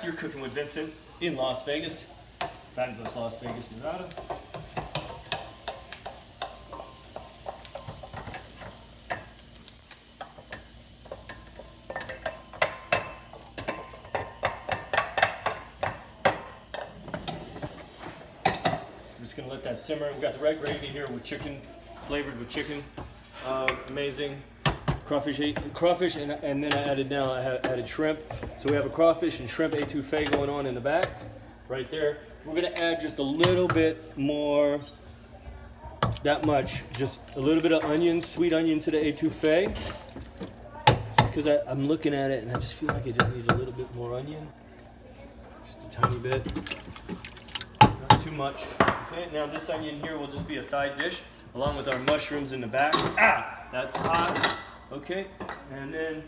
You're cooking with Vincent in Las Vegas, fabulous Las Vegas, Nevada. I'm just gonna let that simmer. We got the red gravy here with chicken, flavored with chicken. Amazing. Crawfish, and then I added shrimp. So we have a crawfish and shrimp etouffee going on in the back, right there. We're gonna add just a little bit more, that much, just a little bit of onion, sweet onion to the etouffee. Just because I'm looking at it and I just feel like it just needs a little bit more onion. Just a tiny bit, not too much. Okay, now this onion here will just be a side dish, along with our mushrooms in the back. Ah, that's hot. Okay, and then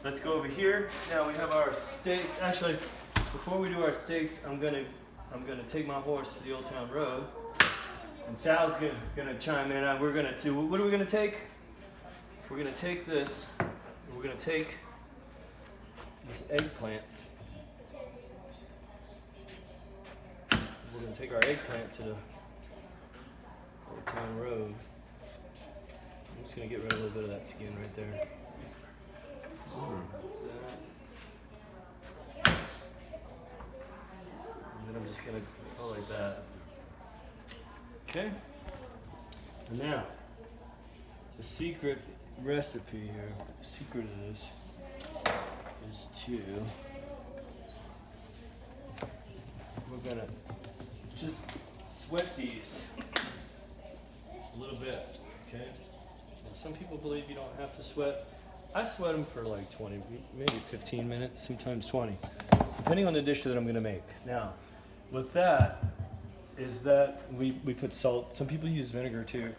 let's go over here. Now we have our steaks. Actually, before we do our steaks, I'm gonna take my horse to the Old Town Road, and Sal's gonna chime in. We're gonna do. What are we gonna take? We're gonna take this. We're gonna take this eggplant. We're gonna take our eggplant to the Old Town Road. I'm just gonna get rid of a little bit of that skin right there. And then I'm just gonna go like that. Okay? And now, the secret recipe here, the secret of this is we're gonna just sweat these a little bit, okay? Some people believe you don't have to sweat. I sweat them for like 20, maybe 15 minutes, sometimes 20, depending on the dish that I'm gonna make. Now, with that, is that we put salt. Some people use vinegar too.